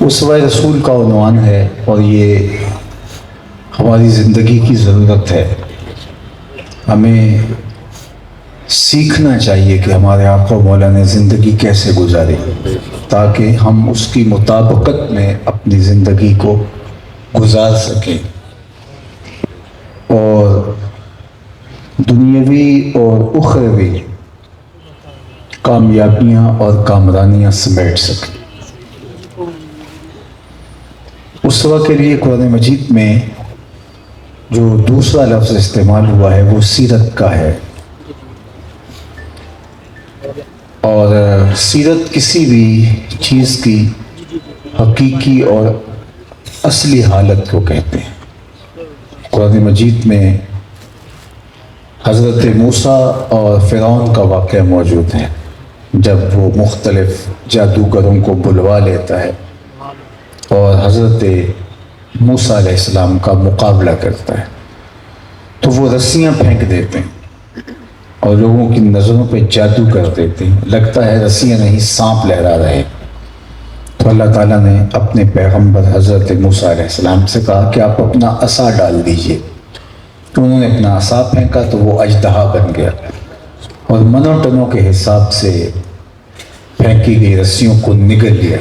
اسوہ رسول کا عنوان ہے اور یہ ہماری زندگی کی ضرورت ہے۔ ہمیں سیکھنا چاہیے کہ ہمارے آقا مولا نے زندگی کیسے گزاری تاکہ ہم اس کی مطابقت میں اپنی زندگی کو گزار سکیں اور دنیاوی اور اخروی کامیابیاں اور کامرانیاں سمیٹ سکیں۔ اسوہ کے لیے قرآن مجید میں جو دوسرا لفظ استعمال ہوا ہے وہ سیرت کا ہے، اور سیرت کسی بھی چیز کی حقیقی اور اصلی حالت کو کہتے ہیں۔ قرآن مجید میں حضرت موسیٰ اور فرعون کا واقعہ موجود ہے، جب وہ مختلف جادوگروں کو بلوا لیتا ہے اور حضرت موسیٰ علیہ السلام کا مقابلہ کرتا ہے تو وہ رسیاں پھینک دیتے ہیں اور لوگوں کی نظروں پہ جادو کر دیتے ہیں، لگتا ہے رسیاں نہیں سانپ لہرا رہے۔ تو اللہ تعالیٰ نے اپنے پیغمبر حضرت موسیٰ علیہ السلام سے کہا کہ آپ اپنا عصا ڈال دیجئے۔ تو انہوں نے اپنا عصا پھینکا تو وہ اژدہا بن گیا اور منوں ٹنوں کے حساب سے پھینکی گئی رسیوں کو نگل لیا،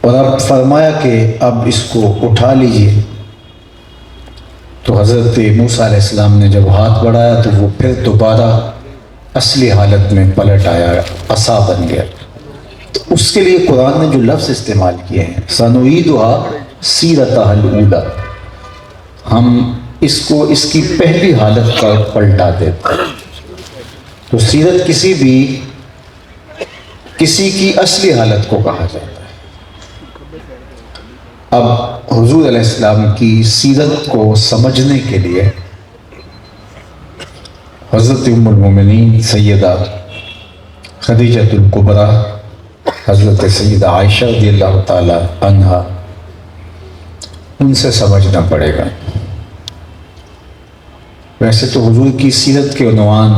اور اب فرمایا کہ اب اس کو اٹھا لیجئے۔ تو حضرت موسیٰ علیہ السلام نے جب ہاتھ بڑھایا تو وہ پھر دوبارہ اصلی حالت میں پلٹ آیا، عصا بن گیا۔ تو اس کے لیے قرآن نے جو لفظ استعمال کیے ہیں سَنُعِيدُهَا سِيرَتَهَا الْأُولَىٰ، ہم اس کو اس کی پہلی حالت پر پلٹا دیتے ہیں۔ تو سیرت کسی کی اصلی حالت کو کہا جاتا ہے۔ اب حضور علیہ السلام کی سیرت کو سمجھنے کے لیے حضرت ام المومنین سیدہ خدیجۃ الکبریٰ، حضرت سیدہ عائشہ رضی اللہ تعالی عنہا، ان سے سمجھنا پڑے گا۔ ویسے تو حضور کی سیرت کے عنوان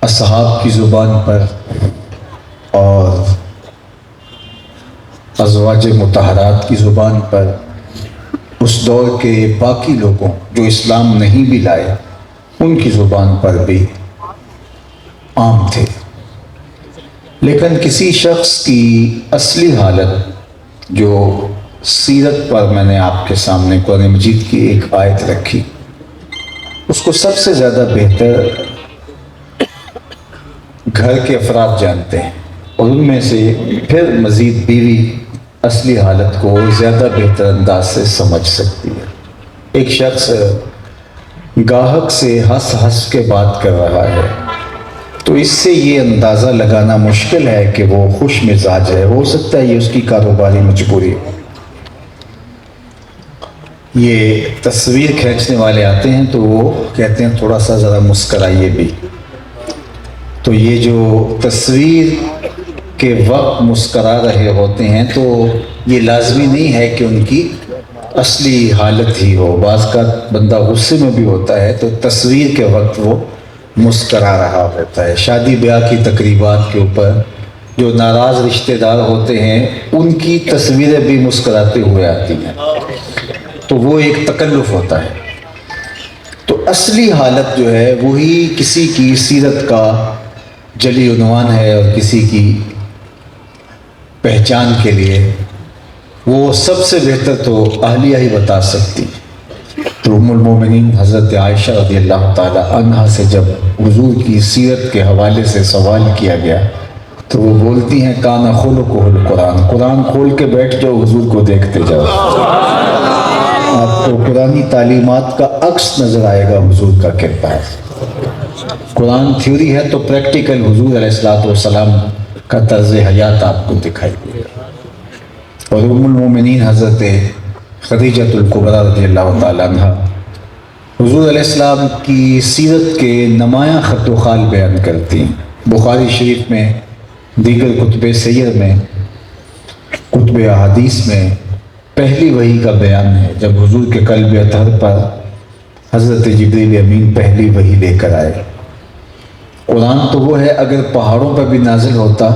اصحاب کی زبان پر اور ازواج مطہرات کی زبان پر اس دور کے باقی لوگوں جو اسلام نہیں بھی لائے ان کی زبان پر بھی عام تھے، لیکن کسی شخص کی اصلی حالت جو سیرت پر میں نے آپ کے سامنے قرآن مجید کی ایک آیت رکھی، اس کو سب سے زیادہ بہتر گھر کے افراد جانتے ہیں، اور ان میں سے پھر مزید بیوی اصلی حالت کو زیادہ بہتر انداز سے سمجھ سکتی ہے۔ ایک شخص گاہک سے ہنس ہنس کے بات کر رہا ہے تو اس سے یہ اندازہ لگانا مشکل ہے کہ وہ خوش مزاج ہے، ہو سکتا ہے یہ اس کی کاروباری مجبوری ہے۔ یہ تصویر کھینچنے والے آتے ہیں تو وہ کہتے ہیں تھوڑا سا ذرا مسکرائیے بھی، تو یہ جو تصویر کے وقت مسکرا رہے ہوتے ہیں تو یہ لازمی نہیں ہے کہ ان کی اصلی حالت ہی ہو، بعض کا بندہ غصے میں بھی ہوتا ہے تو تصویر کے وقت وہ مسکرا رہا ہوتا ہے۔ شادی بیاہ کی تقریبات کے اوپر جو ناراض رشتہ دار ہوتے ہیں ان کی تصویریں بھی مسکراتے ہوئے آتی ہیں، تو وہ ایک تکلف ہوتا ہے۔ تو اصلی حالت جو ہے وہی کسی کی سیرت کا جلی عنوان ہے، اور کسی کی پہچان کے لیے وہ سب سے بہتر تو اہلیہ ہی بتا سکتی۔ تو ام المومنین حضرت عائشہ رضی اللہ تعالی عنہا سے جب حضور کی سیرت کے حوالے سے سوال کیا گیا تو وہ بولتی ہیں کان خلقہ القرآن، قرآن کھول کے بیٹھ جاؤ، حضور کو دیکھتے جاؤ، آپ کو قرآنی تعلیمات کا عکس نظر آئے گا حضور کا کردار۔ قرآن تھیوری ہے تو پریکٹیکل حضور علیہ السلام کا طرز حیات آپ کو دکھائی دے گا۔ اور ام المومنین حضرت خدیجۃ الکبریٰ رضی اللہ تعالیٰ عنہ حضور علیہ السلام کی سیرت کے نمایاں خط و خال بیان کرتی ہیں۔ بخاری شریف میں، دیگر کتب سیر میں، کتب احادیث میں پہلی وحی کا بیان ہے جب حضور کے قلب اطہر پر حضرت جبریل امین پہلی وحی لے کر آئے۔ قرآن تو وہ ہے اگر پہاڑوں پر بھی نازل ہوتا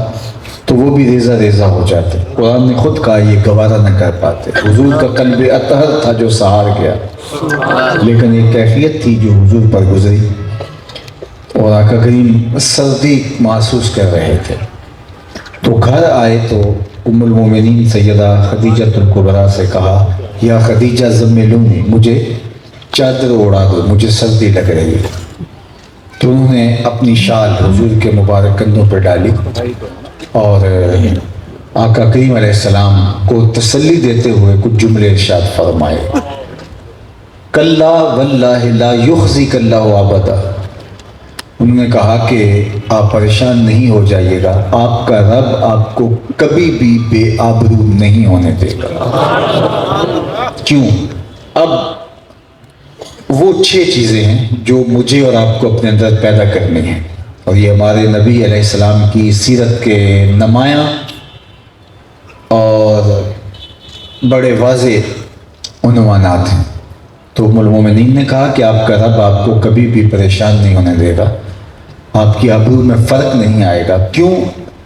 تو تو وہ بھی ریزہ ریزہ ہو جاتے. قرآن نے خود کہا یہ گوارا نہ کر پاتے. حضور کا قلب اطہر تھا جو سہار گیا، لیکن ایک کیفیت تھی جو حضور پر گزری، اور آقا کریم سردی محسوس کر رہے تھے. تو گھر آئے تو ام المومنین سیدہ خدیجہ الکبریٰ سے کہا یا خدیجہ زملونی، مجھے چادر اڑا دو، مجھے سردی لگ رہی ہے. تو انہوں نے اپنی شال حضور کے مبارک کندھوں پہ ڈالی اور آقا کریم علیہ السلام کو تسلی دیتے ہوئے کچھ جملے ارشاد فرمائے. کلا واللہ لا یخزیک اللہ ابدا. انہوں نے کہا کہ آپ پریشان نہیں ہو جائیے گا، آپ کا رب آپ کو کبھی بھی بے آبرو نہیں ہونے دے گا. کیوں؟ اب وہ 6 چیزیں ہیں جو مجھے اور آپ کو اپنے اندر پیدا کرنی ہیں، اور یہ ہمارے نبی علیہ السلام کی سیرت کے نمایاں اور بڑے واضح عنوانات ہیں. تو ام المومنین نے کہا کہ آپ کا رب آپ کو کبھی بھی پریشان نہیں ہونے دے گا، آپ کی آبرو میں فرق نہیں آئے گا. کیوں؟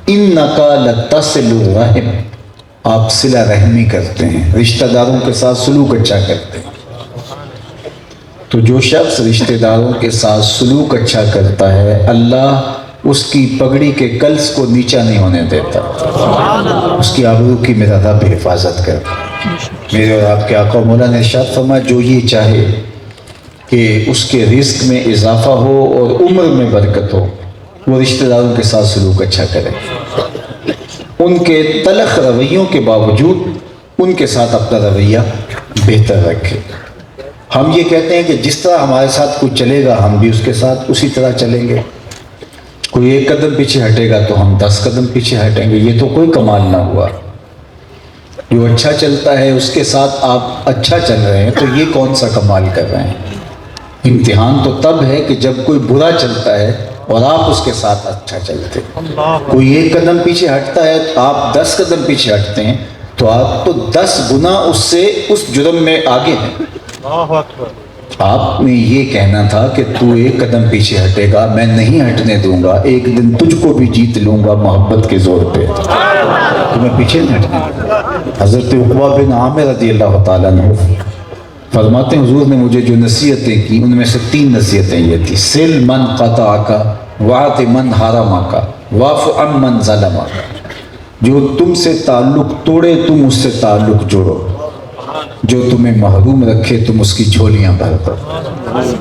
انک لتصل الرحم، آپ صلہ رحمی کرتے ہیں، رشتہ داروں کے ساتھ سلوک اچھا کرتے ہیں. تو جو شخص رشتہ داروں کے ساتھ سلوک اچھا کرتا ہے، اللہ اس کی پگڑی کے کلس کو نیچا نہیں ہونے دیتا، اس کی آبرو کی میرا رب حفاظت کرتا. میرے اور آپ کے آقا مولا نے ارشاد فرمایا جو یہ چاہے کہ اس کے رزق میں اضافہ ہو اور عمر میں برکت ہو، وہ رشتہ داروں کے ساتھ سلوک اچھا کرے، ان کے تلخ رویوں کے باوجود ان کے ساتھ اپنا رویہ بہتر رکھے. ہم یہ کہتے ہیں کہ جس طرح ہمارے ساتھ کوئی چلے گا ہم بھی اس کے ساتھ اسی طرح چلیں گے. کوئی 1 قدم پیچھے ہٹے گا تو ہم 10 قدم پیچھے ہٹیں گے. یہ تو کوئی کمال نہ ہوا. جو اچھا چلتا ہے اس کے ساتھ آپ اچھا چل رہے ہیں تو یہ کون سا کمال کر رہے ہیں. امتحان تو تب ہے کہ جب کوئی برا چلتا ہے اور آپ اس کے ساتھ اچھا چلتے. کوئی 1 قدم پیچھے ہٹتا ہے تو آپ 10 قدم پیچھے ہٹتے ہیں تو آپ تو 10 گنا اس سے اس جرم میں آگے ہیں. آپ نے یہ کہنا تھا کہ تو 1 قدم پیچھے ہٹے گا، میں نہیں ہٹنے دوں گا، ایک دن تجھ کو بھی جیت لوں گا محبت کے زور پہ، تو میں پیچھے نہیں ہٹنے دوں گا. حضرت عقبہ بن عامر رضی اللہ تعالیٰ عنہ فرماتے ہیں حضور نے مجھے جو نصیحتیں کی ان میں سے 3 نصیحتیں یہ تھی: سل من قطعک واعط من حرمک واعف عن من ظلمک. جو تم سے تعلق توڑے تم اس سے تعلق جوڑو، جو تمہیں محروم رکھے تم اس کی جھولیاں بھر دو،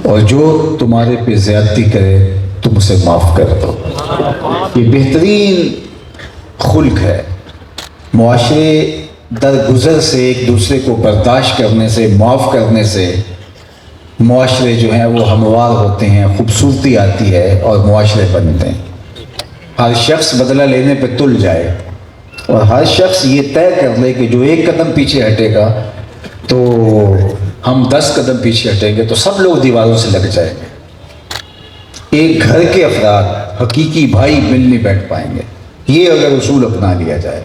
اور جو تمہارے پہ زیادتی کرے تم اسے معاف کر دو. یہ بہترین خلق ہے. معاشرے درگزر سے ایک دوسرے کو برداشت کرنے سے، معاف کرنے سے معاشرے جو ہیں وہ ہموار ہوتے ہیں، خوبصورتی آتی ہے اور معاشرے بنتے ہیں. ہر شخص بدلہ لینے پہ تل جائے اور ہر شخص یہ طے کر لے کہ جو 1 قدم پیچھے ہٹے گا تو ہم 10 قدم پیچھے ہٹیں گے تو سب لوگ دیواروں سے لگ جائیں گے. ایک گھر کے افراد حقیقی بھائی مل نہیں بیٹھ پائیں گے. یہ اگر اصول اپنا لیا جائے.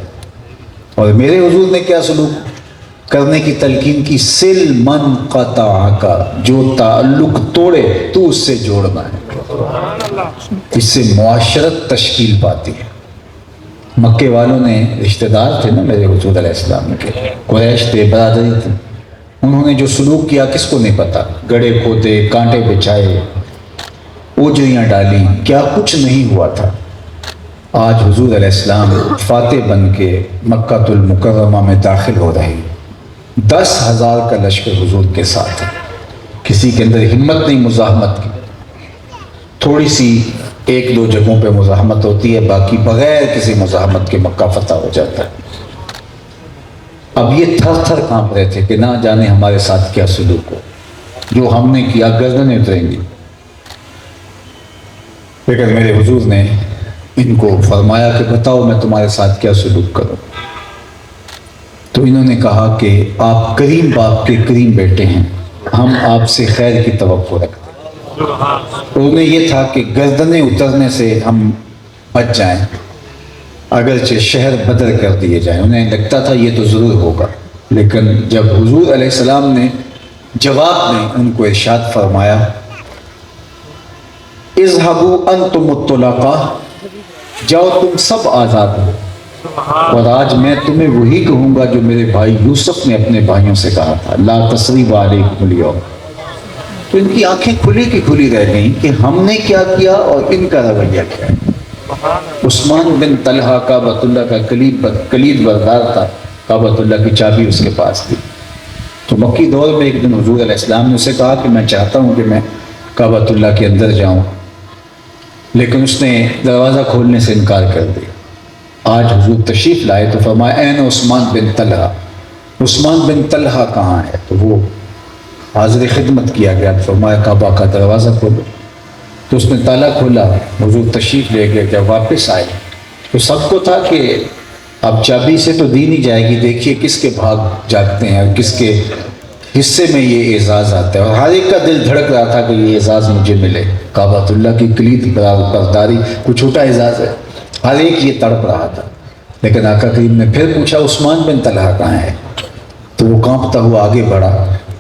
اور میرے حضور نے کیا سلوک کرنے کی تلقین کی؟ سل من قطعک، جو تعلق توڑے تو اس سے جوڑنا ہے. اس سے معاشرت تشکیل پاتی ہے. مکے والوں نے رشتہ دار تھے نا میرے حضور علیہ السلام کے، قریش تھے، برادری تھی. انہوں نے جو سلوک کیا کس کو نہیں پتا. گڑھے کھودے، کانٹے بچھائے، اوجریاں ڈالی، کیا کچھ نہیں ہوا تھا. آج حضور علیہ السلام فاتح بن کے مکہ المکرمہ میں داخل ہو رہے ہیں. 10,000 کا لشکر حضور کے ساتھ ہے. کسی کے اندر ہمت نہیں مزاحمت کی. تھوڑی سی 1-2 جگہوں پہ مزاحمت ہوتی ہے، باقی بغیر کسی مزاحمت کے مکہ فتح ہو جاتا ہے. اب یہ تھر تھر کانپ رہے تھے کہ نہ جانے ہمارے ساتھ کیا سلوک ہو. جو ہم نے کیا گردنیں اتریں گی. لیکن میرے حضور نے ان کو فرمایا کہ بتاؤ میں تمہارے ساتھ کیا سلوک کروں. تو انہوں نے کہا کہ آپ کریم باپ کے کریم بیٹے ہیں، ہم آپ سے خیر کی توقع رکھتے ہیں. انہیں یہ تھا کہ گردنیں اترنے سے ہم بچ جائیں، اگرچہ شہر بدر کر دیے جائیں. انہیں لگتا تھا یہ تو ضرور ہوگا. لیکن جب حضور علیہ السلام نے جواب میں ان کو ارشاد فرمایا اذهبوا انتم الطلقاء، جاؤ تم سب آزاد ہو. اور آج میں تمہیں وہی کہوں گا جو میرے بھائی یوسف نے اپنے بھائیوں سے کہا تھا، لا تثریب علیکم اليوم۔ تو ان کی آنکھیں کھلی کی کھلی رہ گئیں کہ ہم نے کیا کیا اور ان کا رویہ کیا ہے۔ عثمان بن طلحہ کعبۃ اللہ کا کلید بردار تھا، کعبۃ اللہ کی چابی اس کے پاس تھی۔ تو مکی دور میں ایک دن حضور علیہ السلام نے اسے کہا کہ میں چاہتا ہوں کہ میں کعبۃ اللہ کے اندر جاؤں، لیکن اس نے دروازہ کھولنے سے انکار کر دیا۔ آج حضور تشریف لائے تو فرمایا این عثمان بن طلحہ، عثمان بن طلحہ کہاں ہے؟ تو وہ حاضر خدمت کیا گیا، فرمایا کعبہ کا دروازہ کھولو۔ تو اس نے تالا کھولا، حضور تشریف لے گئے، جب واپس آئے تو سب کو تھا کہ اب چابی سے تو دی نہیں جائے گی، دیکھیے کس کے بھاگ جاگتے ہیں اور کس کے حصے میں یہ اعزاز آتا ہے، اور ہر ایک کا دل دھڑک رہا تھا کہ یہ اعزاز مجھے ملے، کعبۃ اللہ کی کلید برداری کوئی چھوٹا اعزاز ہے، ہر ایک یہ تڑپ رہا تھا۔ لیکن آقا کریم نے پھر پوچھا عثمان بن طلحہ کہاں ہے؟ تو وہ کانپتا ہوا آگے بڑھا،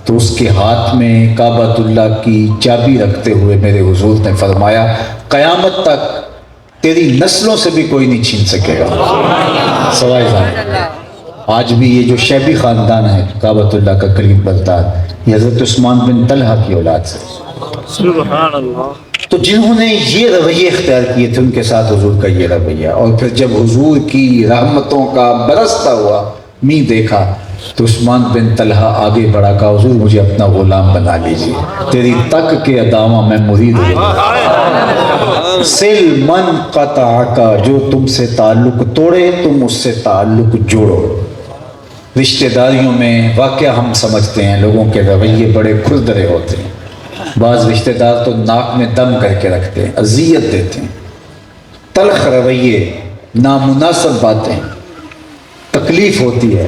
تو اس کے ہاتھ میں کعبۃ اللہ کی چابی رکھتے ہوئے میرے حضور نے فرمایا قیامت تک تیری نسلوں سے بھی کوئی نہیں چھین سکے گا سوائے ذات۔ آج بھی یہ جو شیبی خاندان ہے کعبۃ اللہ کا کلید بردار، یہ حضرت عثمان بن طلحہ کی اولاد سے۔ سبحان اللہ۔ تو جنہوں نے یہ رویے اختیار کیے تھے ان کے ساتھ حضور کا یہ رویہ، اور پھر جب حضور کی رحمتوں کا برستا ہوا می دیکھا تو عثمان بن طلحہ آگے بڑھا، کہا حضور مجھے اپنا غلام بنا لیجیے، تیری تک کے ادامہ میں مرید ہوں۔ سل من قطع کا، جو تم سے تعلق توڑے تم اس سے تعلق جوڑو۔ رشتہ داریوں میں واقعہ ہم سمجھتے ہیں لوگوں کے رویے بڑے کھردرے ہوتے ہیں، بعض رشتہ دار تو ناک میں دم کر کے رکھتے ہیں، اذیت دیتے ہیں، تلخ رویے، نامناسب باتیں، تکلیف ہوتی ہے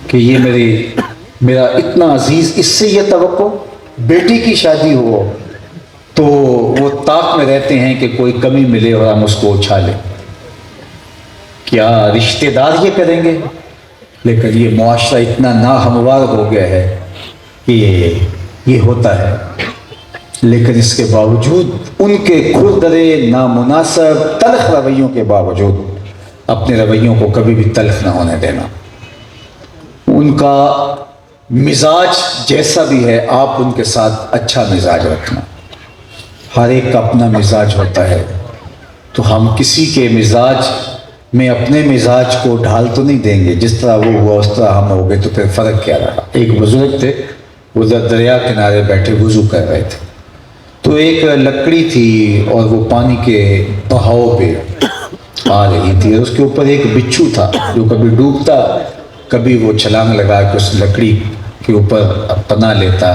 کہ یہ میرا اتنا عزیز، اس سے یہ توقع، بیٹی کی شادی ہو تو وہ طاق میں رہتے ہیں کہ کوئی کمی ملے اور ہم اس کو اچھالیں۔ کیا رشتہ دار یہ کریں گے؟ لیکن یہ معاشرہ اتنا ناہموار ہو گیا ہے کہ یہ ہوتا ہے، لیکن اس کے باوجود ان کے کھردرے نامناسب تلخ رویوں کے باوجود اپنے رویوں کو کبھی بھی تلخ نہ ہونے دینا۔ ان کا مزاج جیسا بھی ہے آپ ان کے ساتھ اچھا مزاج رکھنا۔ ہر ایک کا اپنا مزاج ہوتا ہے، تو ہم کسی کے مزاج میں اپنے مزاج کو ڈھال تو نہیں دیں گے، جس طرح وہ ہوا اس طرح ہم ہو گئے تو پھر فرق کیا رہا۔ ایک بزرگ تھے، ادھر دریا کنارے بیٹھے وضو کر رہے تھے، تو ایک لکڑی تھی اور وہ پانی کے بہاؤ پہ آ رہی تھی، اور اس کے اوپر ایک بچھو تھا جو کبھی ڈوبتا، کبھی وہ چھلانگ لگا کے اس لکڑی کے اوپر پناہ لیتا،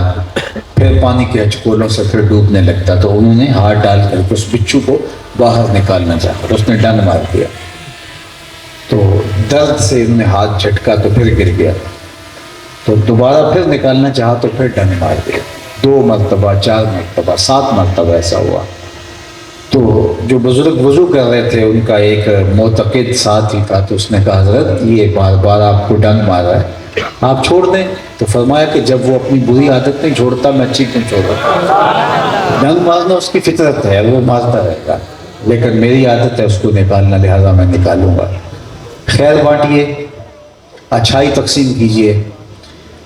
پھر پانی کے ہچکولوں سے پھر ڈوبنے لگتا۔ تو انہوں نے ہاتھ ڈال کر کے اس بچھو کو باہر نکالنا چاہا، اس نے ڈنڈ مار دیا، تو درد سے انہوں نے ہاتھ جھٹکا تو پھر گر گیا، تو دوبارہ پھر نکالنا چاہا تو پھر ڈنڈ مار دیا، 2 مرتبہ 4 مرتبہ 7 مرتبہ ایسا ہوا۔ تو جو بزرگ وضو کر رہے تھے ان کا ایک معتقد ساتھ ہی تھا، تو اس نے کہا حضرت یہ بار بار آپ کو ڈنگ مار رہا ہے، آپ چھوڑ دیں۔ تو فرمایا کہ جب وہ اپنی بری عادت نہیں چھوڑتا میں اچھی کیوں چھوڑ رہا؟ ڈنگ مارنا اس کی فطرت ہے، وہ مارتا رہے گا، لیکن میری عادت ہے اس کو نکالنا، لہٰذا میں نکالوں گا۔ خیر بانٹیے، اچھائی تقسیم کیجیے۔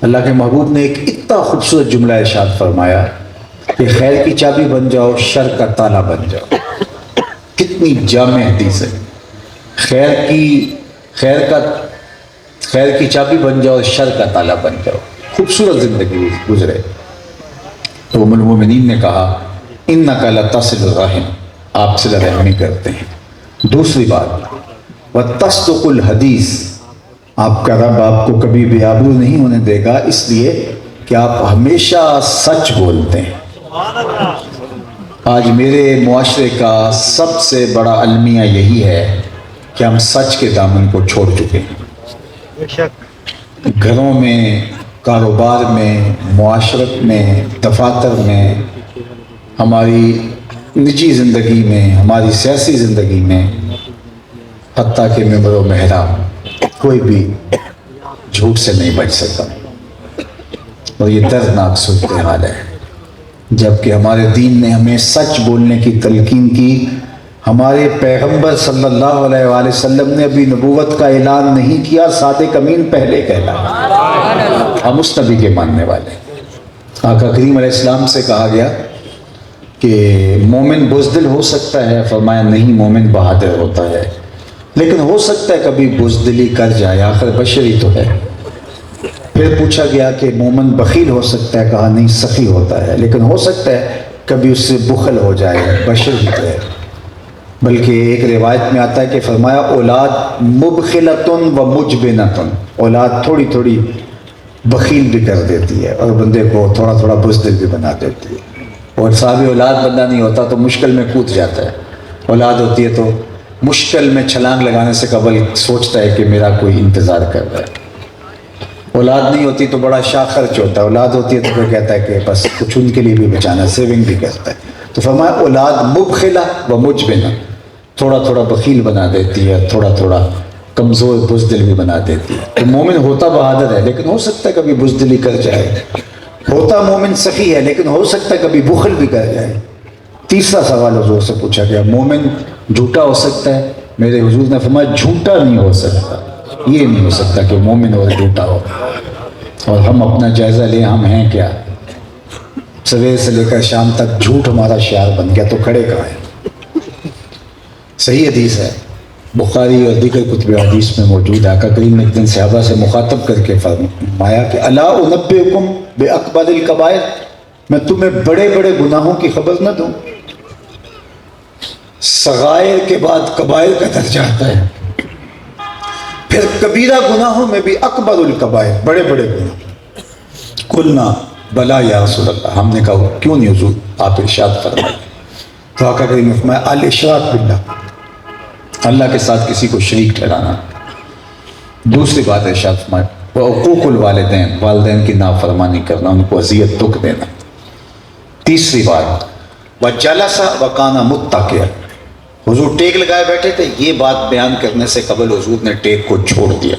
اللہ کے محبوب نے ایک اتنا خوبصورت جملہ ارشاد فرمایا کہ خیر کی چابی بن جاؤ، شر کا تالا بن جاؤ۔ کتنی جامع حدیث ہے، خیر کی چابی بن جاؤ، شر کا تالا بن جاؤ۔ خوبصورت زندگی گزرے۔ تو ام المومنین نے کہا انک لتصل الرحم، آپ صلہ رحمی کرتے ہیں۔ دوسری بات وتصدق الحدیث، آپ کا رب آپ کو کبھی بھی آبرو نہیں ہونے دے گا، اس لیے کہ آپ ہمیشہ سچ بولتے ہیں۔ آج میرے معاشرے کا سب سے بڑا المیہ یہی ہے کہ ہم سچ کے دامن کو چھوڑ چکے ہیں۔ گھروں میں، کاروبار میں، معاشرت میں، دفاتر میں، ہماری نجی زندگی میں، ہماری سیاسی زندگی میں، حتیٰ کہ ممبر و محراب، کوئی بھی جھوٹ سے نہیں بچ سکتا، اور یہ دردناک صورتحال ہے۔ جبکہ ہمارے دین نے ہمیں سچ بولنے کی تلقین کی، ہمارے پیغمبر صلی اللہ علیہ وآلہ وسلم نے ابھی نبوت کا اعلان نہیں کیا، صادق امین پہلے کہلایا۔ ہم اس نبی کے ماننے والے ہیں۔ آقا کریم علیہ السلام سے کہا گیا کہ مومن بزدل ہو سکتا ہے، فرمایا نہیں، مومن بہادر ہوتا ہے، لیکن ہو سکتا ہے کبھی بزدلی کر جائے، آخر بشری تو ہے۔ پھر پوچھا گیا کہ مومن بخیل ہو سکتا ہے، کہا نہیں، سخی ہوتا ہے، لیکن ہو سکتا ہے کبھی اس سے بخل ہو جائے، بشری تو ہے۔ بلکہ ایک روایت میں آتا ہے کہ فرمایا اولاد مبخلتن و مجبنتن، اولاد تھوڑی تھوڑی بخیل بھی کر دیتی ہے اور بندے کو تھوڑا تھوڑا بزدل بھی بنا دیتی ہے۔ اور صاحب اولاد بندہ نہیں ہوتا تو مشکل میں کود جاتا ہے، اولاد ہوتی ہے تو مشکل میں چھلانگ لگانے سے قبل سوچتا ہے کہ میرا کوئی انتظار کر رہا ہے۔ اولاد نہیں ہوتی تو بڑا شاہ خرچ ہوتا ہے، اولاد ہوتی ہے تو پھر کہتا ہے کہ بس کچھ ان کے لیے بھی بچانا، سیونگ بھی کرتا ہے۔ تو فرمایا اولاد مبخلہ و مجبنہ، تھوڑا تھوڑا بخیل بنا دیتی ہے، تھوڑا تھوڑا کمزور بزدل بھی بنا دیتی ہے۔ تو مومن ہوتا بہادر ہے، لیکن ہو سکتا ہے کبھی بزدلی کر جائے۔ ہوتا مومن سخی ہے، لیکن ہو سکتا ہے کبھی بخل بھی کر جائے۔ تیسرا سوال حضور سے پوچھا گیا، مومن جھوٹا ہو سکتا ہے؟ میرے حضور نے فرمایا جھوٹا نہیں ہو سکتا، یہ نہیں ہو سکتا کہ مومن اور جھوٹا ہو۔ اور ہم اپنا جائزہ لیں، ہم ہیں کیا؟ سویر سے لے کر شام تک جھوٹ ہمارا شعار بن گیا، تو کھڑے کہاں ہیں؟ صحیح حدیث ہے، بخاری اور دیگر کتب حدیث میں موجود ہے۔ آقا کریم نے ایک دن صحابہ سے مخاطب کر کے فرمایا کہ الا انبئکم باکبر الکبائر، میں تمہیں بڑے بڑے گناہوں کی خبر نہ دوں؟ صغائر کے بعد کبائر کا درجہ آتا ہے، پھر کبیرہ گناہوں میں بھی اکبر الکبائر، بڑے بڑے گناہ۔ قلنا بلا یا رسول اللہ، ہم نے کہا کیوں نہیں حضور، آپ ارشاد فرمائیں۔ تو آقا کریم نے فرمایا الاشراک باللہ، اللہ کے ساتھ کسی کو شریک ٹھہرانا۔ دوسری بات ارشاد فرمایا وعقوق الوالدین، والدین کی نافرمانی کرنا، ان کو اذیت دکھ دینا۔ تیسری بات وجلس وکانا متکئا، حضور ٹیک لگائے بیٹھے تھے، یہ بات بیان کرنے سے قبل حضور نے ٹیک کو چھوڑ دیا۔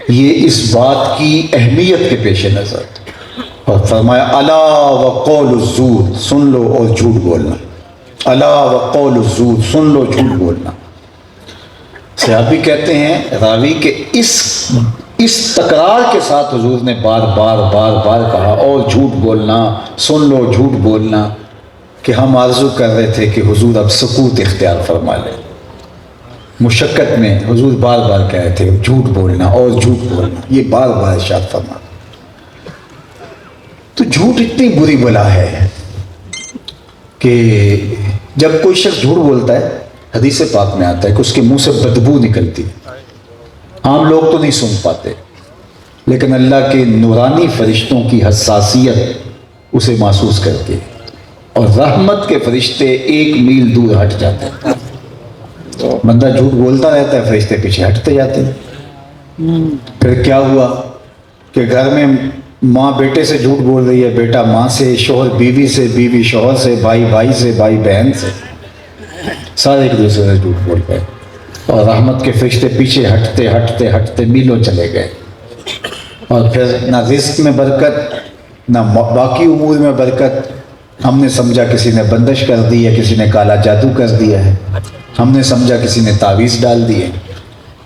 یہ اس بات کی اہمیت کے پیش نظر، اور فرمایا الا وقول الزور، سن لو اور جھوٹ بولنا۔ الا وقول الزور، سن لو جھوٹ بولنا۔ صحابی کہتے ہیں راوی کہ اس تکرار کے ساتھ حضور نے بار بار بار بار کہا اور جھوٹ بولنا، سن لو جھوٹ بولنا، کہ ہم آرزو کر رہے تھے کہ حضور اب سکوت اختیار فرما لیں۔ مشقت میں حضور بار بار کہہ رہے تھے جھوٹ بولنا اور جھوٹ بولنا، یہ بار بار ارشاد فرما۔ تو جھوٹ اتنی بری بلا ہے کہ جب کوئی شخص جھوٹ بولتا ہے، حدیث پاک میں آتا ہے کہ اس کے منہ سے بدبو نکلتی ہے۔ عام لوگ تو نہیں سن پاتے، لیکن اللہ کے نورانی فرشتوں کی حساسیت اسے محسوس کرتی ہے، اور رحمت کے فرشتے 1 میل دور ہٹ جاتے ہیں۔ بندہ جھوٹ بولتا رہتا ہے، فرشتے پیچھے ہٹتے جاتے ہیں۔ پھر کیا ہوا کہ گھر میں ماں بیٹے سے جھوٹ بول رہی ہے، بیٹا ماں سے، شوہر بیوی سے، بیوی شوہر سے، بھائی بھائی سے، بھائی بہن سے، سارے ایک دوسرے سے جھوٹ بول گئے، اور رحمت کے فرشتے پیچھے ہٹتے ہٹتے ہٹتے میلوں چلے گئے۔ اور پھر نہ رزق میں برکت، نہ باقی امور میں برکت۔ ہم نے سمجھا کسی نے بندش کر دی ہے، کسی نے کالا جادو کر دیا ہے، ہم نے سمجھا کسی نے تعویذ ڈال دی ہے۔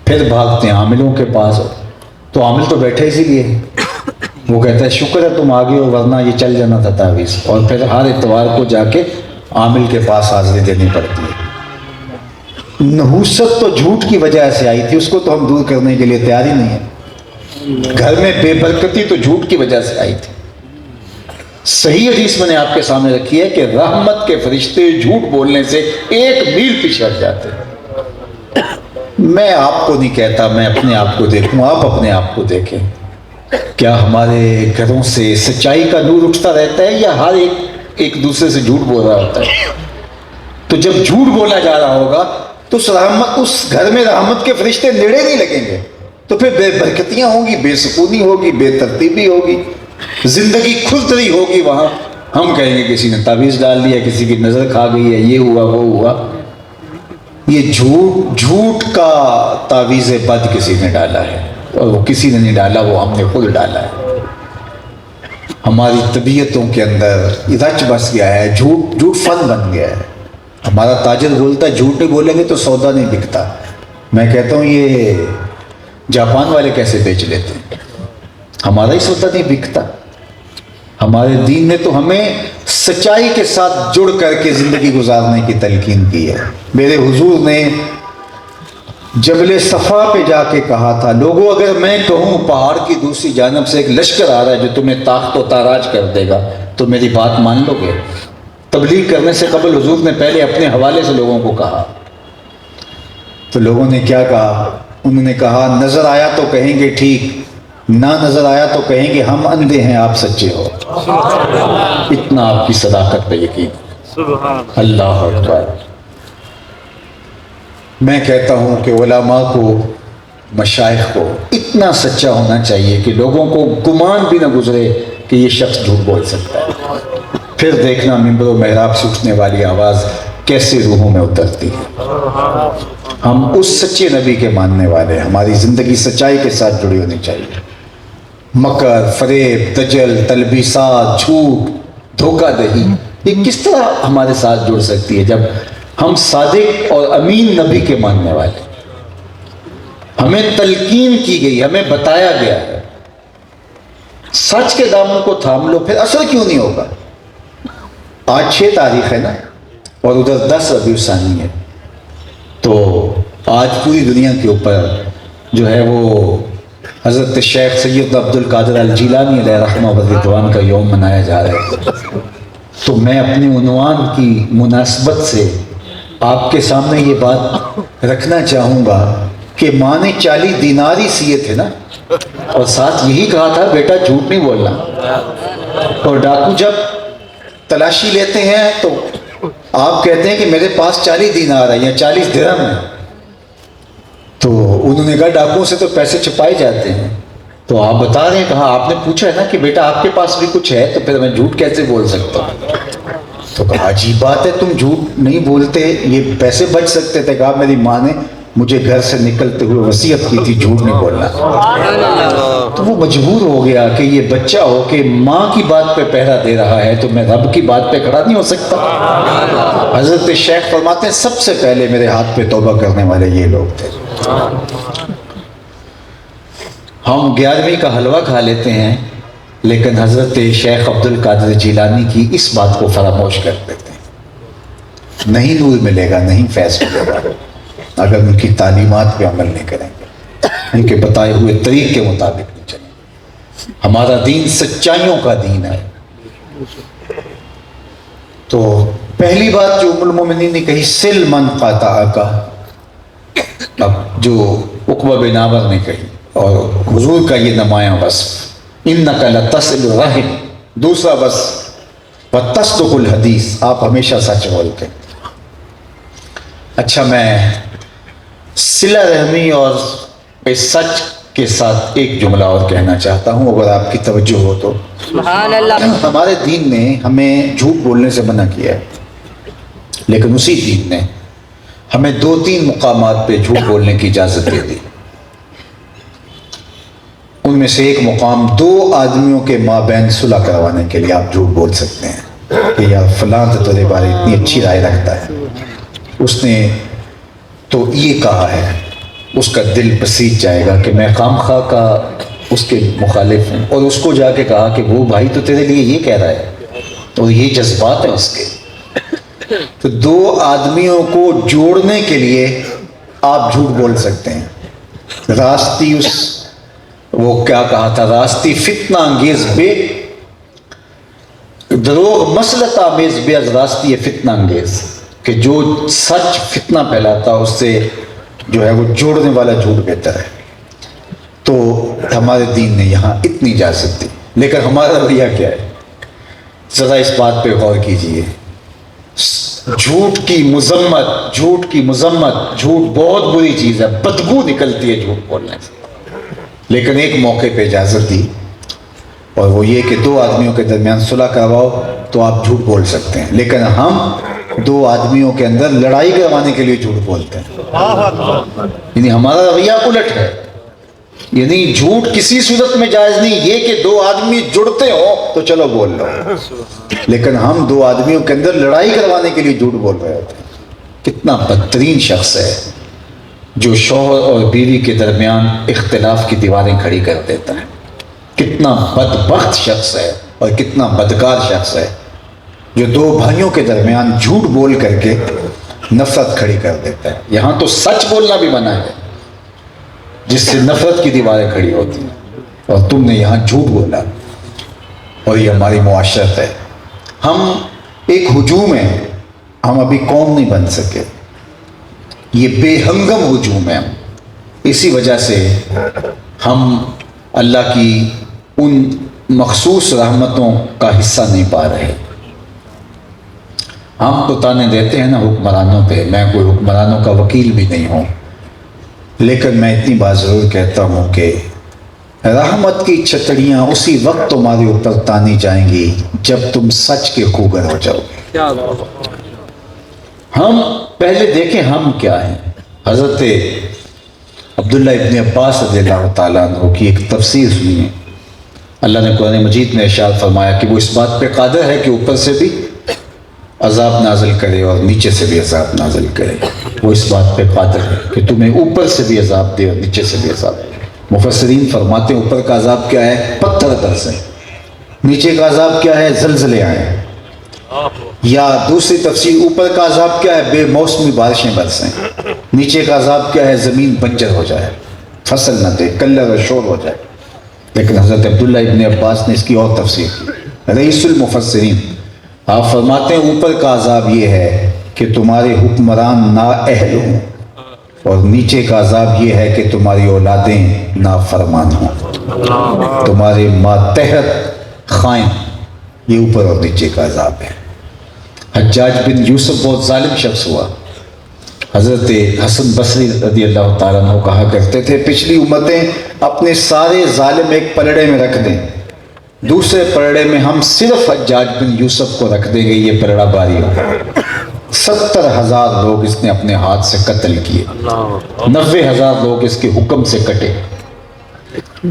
پھر بھاگتے ہیں عاملوں کے پاس، تو عامل تو بیٹھے اسی لیے، وہ کہتا ہے شکر ہے تم آگے ہو، ورنہ یہ چل جانا تھا تعویذ۔ اور پھر ہر اتوار کو جا کے عامل کے پاس حاضری دینی پڑتی ہے۔ نحوست تو جھوٹ کی وجہ سے آئی تھی، اس کو تو ہم دور کرنے کے لیے تیار ہی نہیں ہیں۔ گھر میں بے برکتی تو جھوٹ کی وجہ سے آئی تھی۔ صحیح حدیث میں نے آپ کے سامنے رکھی ہے کہ رحمت کے فرشتے جھوٹ بولنے سے 1 میل پیچھے ہٹ جاتے ہیں۔ میں آپ کو نہیں کہتا، میں اپنے آپ کو دیکھوں، آپ اپنے آپ کو دیکھیں، کیا ہمارے گھروں سے سچائی کا نور اٹھتا رہتا ہے، یا ہر ایک دوسرے سے جھوٹ بول رہا ہوتا ہے؟ تو جب جھوٹ بولا جا رہا ہوگا تو اس گھر میں رحمت کے فرشتے نیڑے نہیں لگیں گے، تو پھر بے برکتیاں ہوں گی، بے سکونی ہوگی، بے ترتیبی ہوگی، زندگی کھلتری ہوگی۔ وہاں ہم کہیں گے کسی نے تعویذ ڈال دیا، کسی کی نظر کھا گئی ہے، یہ ہوا وہ ہوا۔ یہ جھوٹ کا تعویذ بد کسی نے ڈالا ہے، اور وہ کسی نے نہیں ڈالا، وہ ہم نے خود ڈالا ہے۔ ہماری طبیعتوں کے اندر رچ بس گیا ہے، جھوٹ فن بن گیا ہے۔ ہمارا تاجر بولتا ہے جھوٹ نہیں بولیں گے تو سودا نہیں بکتا. میں کہتا ہوں یہ جاپان والے کیسے بیچ لیتے ہیں؟ ہمارا ہی سودا نہیں بکتا. ہمارے دین نے تو ہمیں سچائی کے ساتھ جڑ کر کے زندگی گزارنے کی تلقین کی ہے. میرے حضور نے جبل صفا پہ جا کے کہا تھا لوگوں اگر میں کہوں پہاڑ کی دوسری جانب سے ایک لشکر آ رہا ہے جو تمہیں تاخت و تاراج کر دے گا تو میری بات مان لو گے؟ تبلیغ کرنے سے قبل حضور نے پہلے اپنے حوالے سے لوگوں کو کہا. تو لوگوں نے کیا کہا؟ انہوں نے کہا نظر آیا تو کہیں گے ٹھیک, نہ نظر آیا تو کہیں گے ہم اندھے ہیں آپ سچے ہو. اتنا آپ کی صداقت پہ یقین. سبحان اللہ اکبر. میں کہتا ہوں کہ علماء کو, مشائخ کو اتنا سچا ہونا چاہیے کہ لوگوں کو گمان بھی نہ گزرے کہ یہ شخص جھوٹ بول سکتا ہے. پھر دیکھنا ممبر و محراب سے اٹھنے والی آواز کیسے روحوں میں اترتی ہے. ہم اس سچے نبی کے ماننے والے ہیں. ہماری زندگی سچائی کے ساتھ جڑی ہونی چاہیے. مکر, فریب, دجل, تلبیسات, جھوٹ, دھوکہ دہی یہ کس طرح ہمارے ساتھ جڑ سکتی ہے جب ہم صادق اور امین نبی کے ماننے والے. ہمیں تلقین کی گئی, ہمیں بتایا گیا ہے سچ کے دامن کو تھام لو. پھر اثر کیوں نہیں ہوگا؟ آج 6 تاریخ ہے نا اور ادھر 10 ربیع الثانی ہے. تو آج پوری دنیا کے اوپر جو ہے وہ حضرت شیخ سید عبد القادر الجیلانی علیہ رحمہ و رضوان کا یوم منایا جا رہا ہے. تو میں اپنی عنوان کی مناسبت سے آپ کے سامنے یہ بات رکھنا چاہوں گا کہ ماں نے 40 دینار ہی سیے تھے نا, اور ساتھ یہی کہا تھا بیٹا جھوٹ نہیں بولنا. اور ڈاکو جب تلاشی لیتے ہیں تو آپ کہتے ہیں کہ میرے پاس 40 دینار ہے یا 40 درہم ہے. تو انہوں نے کہا ڈاکوؤں سے تو پیسے چھپائے جاتے ہیں. تو آپ بتا رہے ہیں, کہا آپ نے پوچھا ہے نا کہ بیٹا آپ کے پاس بھی کچھ ہے تو پھر میں جھوٹ کیسے بول سکتا ہوں؟ تو کہا عجیب بات ہے تم جھوٹ نہیں بولتے, یہ پیسے بچ سکتے تھے. کہا میری ماں نے مجھے گھر سے نکلتے ہوئے وصیت کی تھی جھوٹ نہیں بولنا. تو وہ مجبور ہو گیا کہ یہ بچہ ہو کہ ماں کی بات پہ پہرا دے رہا ہے تو میں رب کی بات پہ کھڑا نہیں ہو سکتا. حضرت شیخ فرماتے ہیں سب سے پہلے میرے ہاتھ پہ توبہ کرنے والے یہ لوگ تھے. ہم 11ویں کا حلوہ کھا لیتے ہیں لیکن حضرت شیخ عبد القادر جیلانی کی اس بات کو فراموش کر دیتے ہیں. نہیں نور ملے گا, نہیں فیض ملے گا اگر ان کی تعلیمات پہ عمل نہیں کریں گے, ان کے بتائے ہوئے طریق کے مطابق نہیں چلیں گے. ہمارا دین سچائیوں کا دین ہے. تو پہلی بات جو ام المومنین نے کہی سل من قاطعک, اب جو عقبہ بن عامر نے کہی اور حضور کا یہ نمایاں وصف انک لتصل الرحم. دوسرا وصف وتصدق الحدیث, آپ ہمیشہ سچ بولتے. اچھا میں صلہ رحمی اور سچ کے ساتھ ایک جملہ اور کہنا چاہتا ہوں اگر آپ کی توجہ ہو تو. سبحان اللہ. ہمارے دین نے ہمیں جھوٹ بولنے سے منع کیا ہے لیکن اسی دین نے ہمیں 2-3 مقامات پہ جھوٹ بولنے کی اجازت دے دی. ان میں سے ایک مقام 2 آدمیوں کے مابین صلح کروانے کے لیے آپ جھوٹ بول سکتے ہیں کہ یار فلاں تو تیرے بارے اتنی اچھی رائے رکھتا ہے, اس نے تو یہ کہا ہے, اس کا دل بسیج جائے گا کہ میں خام خواہ کا اس کے مخالف ہوں, اور اس کو جا کے کہا کہ وہ بھائی تو تیرے لیے یہ کہہ رہا ہے تو یہ جذبات ہیں اس کے. تو 2 آدمیوں کو جوڑنے کے لیے آپ جھوٹ بول سکتے ہیں. راستی اس وہ کیا کہا تھا, راستی فتنہ انگیز بے دروغ مسلط آمیز بے از راستی فتنہ انگیز, کہ جو سچ فتنہ پھیلاتا اس سے جو ہے وہ جوڑنے والا جھوٹ بہتر ہے. تو ہمارے دین نے یہاں اتنی اجازت دی لیکن ہمارا رویہ کیا ہے ذرا اس بات پہ غور کیجئے. جھوٹ کی مذمت, جھوٹ کی مذمت, جھوٹ بہت بری چیز ہے, بدبو نکلتی ہے جھوٹ بولنے سے. لیکن ایک موقع پہ اجازت دی اور وہ یہ کہ 2 آدمیوں کے درمیان صلح کرواؤ تو آپ جھوٹ بول سکتے ہیں. لیکن ہم 2 آدمیوں کے اندر لڑائی کروانے کے لیے جھوٹ بولتے ہیں. یعنی ہمارا رویہ الٹ ہے. یعنی جھوٹ کسی صورت میں جائز نہیں, یہ کہ 2 آدمی جڑتے ہوں تو چلو بول لو, لیکن ہم 2 آدمیوں کے اندر لڑائی کروانے کے لیے جھوٹ بول رہے ہوتے ہیں. کتنا بدترین شخص ہے جو شوہر اور بیوی کے درمیان اختلاف کی دیواریں کھڑی کر دیتا ہے. کتنا بدبخت شخص ہے اور کتنا بدکار شخص ہے جو دو بھائیوں کے درمیان جھوٹ بول کر کے نفرت کھڑی کر دیتا ہے. یہاں تو سچ بولنا بھی منع ہے جس سے نفرت کی دیواریں کھڑی ہوتی ہیں، اور تم نے یہاں جھوٹ بولا. اور یہ ہماری معاشرت ہے. ہم ایک ہجوم ہے، ہم ابھی قوم نہیں بن سکے. یہ بے ہنگم ہجوم ہے. اسی وجہ سے ہم اللہ کی ان مخصوص رحمتوں کا حصہ نہیں پا رہے. ہم تو تانے دیتے ہیں نا حکمرانوں پہ. میں کوئی حکمرانوں کا وکیل بھی نہیں ہوں، لیکن میں اتنی بات ضرور کہتا ہوں کہ رحمت کی چھتڑیاں اسی وقت تمہارے اوپر تانی جائیں گی جب تم سچ کے خوگر ہو جاؤ گے. ہم پہلے دیکھیں ہم کیا ہیں. حضرت عبداللہ ابن عباس رضی اللہ تعالیٰ عنہ کی ایک تفسیر سنیے. اللہ نے قرآن مجید میں ارشاد فرمایا کہ وہ اس بات پہ قادر ہے کہ اوپر سے بھی عذاب نازل کرے اور نیچے سے بھی عذاب نازل کرے. وہ اس بات پہ قادر ہے کہ تمہیں اوپر سے بھی عذاب دے اور نیچے سے بھی عذاب دے. مفسرین فرماتے ہیں اوپر کا عذاب کیا ہے؟ پتھر برسیں. نیچے کا عذاب کیا ہے؟ زلزلے آئیں. یا دوسری تفسیر اوپر کا عذاب کیا ہے؟ بے موسمی بارشیں برسیں. نیچے کا عذاب کیا ہے؟ زمین بنجر ہو جائے، فصل نہ دے، کلر و شور ہو جائے. لیکن حضرت عبداللہ ابن عباس نے اس کی اور تفسیر کی. رئیس المفسرین آپ فرماتے ہیں اوپر کا عذاب یہ ہے کہ تمہارے حکمران نااہل ہوں، اور نیچے کا عذاب یہ ہے کہ تمہاری اولادیں نافرمان ہوں، تمہارے ماتحت خائن. یہ اوپر اور نیچے کا عذاب ہے. حجاج بن یوسف بہت ظالم شخص ہوا. حضرت حسن بصری رضی اللہ تعالیٰ عنہ کہا کرتے تھے پچھلی امتیں اپنے سارے ظالم ایک پلڑے میں رکھ دیں، دوسرے پلڑے میں ہم صرف حجاج بن یوسف کو رکھ دیں گے، یہ پلڑا باری ہو. 70,000 لوگ اس نے اپنے ہاتھ سے قتل کیے، 90,000 لوگ اس کے حکم سے کٹے.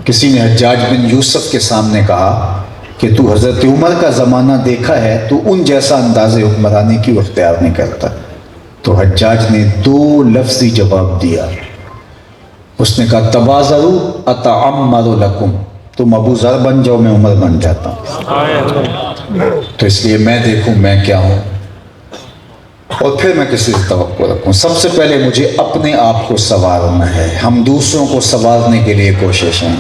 کسی نے حجاج بن یوسف کے سامنے کہا کہ تو حضرت عمر کا زمانہ دیکھا ہے، تو ان جیسا انداز حکمرانی کیوں اختیار نہیں کرتا؟ تو حجاج نے 2 لفظی جواب دیا. اس نے کہا تبازروا اتعمر لکم، تم ابو ذر بن جاؤ، میں عمر بن جاتا ہوں. تو اس لیے میں دیکھوں میں کیا ہوں اور پھر میں کسی سے توقع رکھوں. سب سے پہلے مجھے اپنے آپ کو سنوارنا ہے. ہم دوسروں کو سنوارنے کے لیے کوشش ہیں.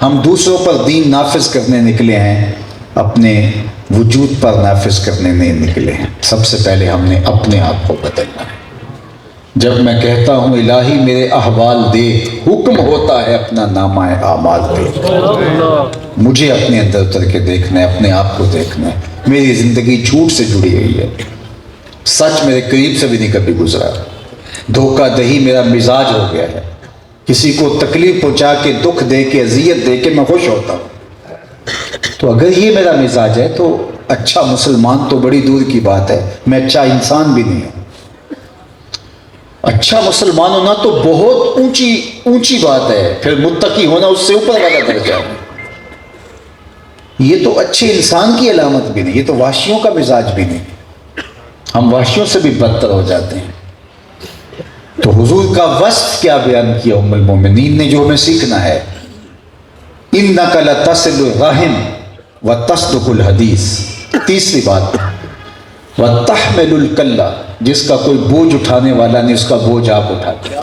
ہم دوسروں پر دین نافذ کرنے نکلے ہیں، اپنے وجود پر نافذ کرنے نہیں نکلے ہیں. سب سے پہلے ہم نے اپنے آپ کو بدلنا ہے. جب میں کہتا ہوں الہی میرے احوال دیکھ، حکم ہوتا ہے اپنا نامہ اعمال دیکھ. مجھے اپنے اندر اتر کے دیکھنا ہے، اپنے آپ کو دیکھنا ہے. میری زندگی جھوٹ سے جڑی ہوئی ہے، سچ میرے قریب سے بھی نہیں کبھی گزرا. دھوکہ دہی میرا مزاج ہو گیا ہے. کسی کو تکلیف پہنچا کے، دکھ دے کے، اذیت دے کے میں خوش ہوتا ہوں. تو اگر یہ میرا مزاج ہے تو اچھا مسلمان تو بڑی دور کی بات ہے، میں اچھا انسان بھی نہیں ہوں. اچھا مسلمان ہونا تو بہت اونچی بات ہے، پھر متقی ہونا اس سے اوپر والا درجہ ہے. یہ تو اچھے انسان کی علامت بھی نہیں، یہ تو وحشیوں کا مزاج بھی نہیں. ہم وحشیوں سے بھی بدتر ہو جاتے ہیں. تو حضور کا وصف کیا بیان کیا ام المومنین نے جو ہمیں سیکھنا ہے. اِنَّكَ لَتَصِلُ الرَّحِمَ وَتَصْدُقُ الْحَدِيث. تیسری بات وَتَحْمِلُ الْكَلَّ، جس کا کوئی بوجھ اٹھانے والا نہیں، اس کا بوجھ آپ اٹھاتے ہیں.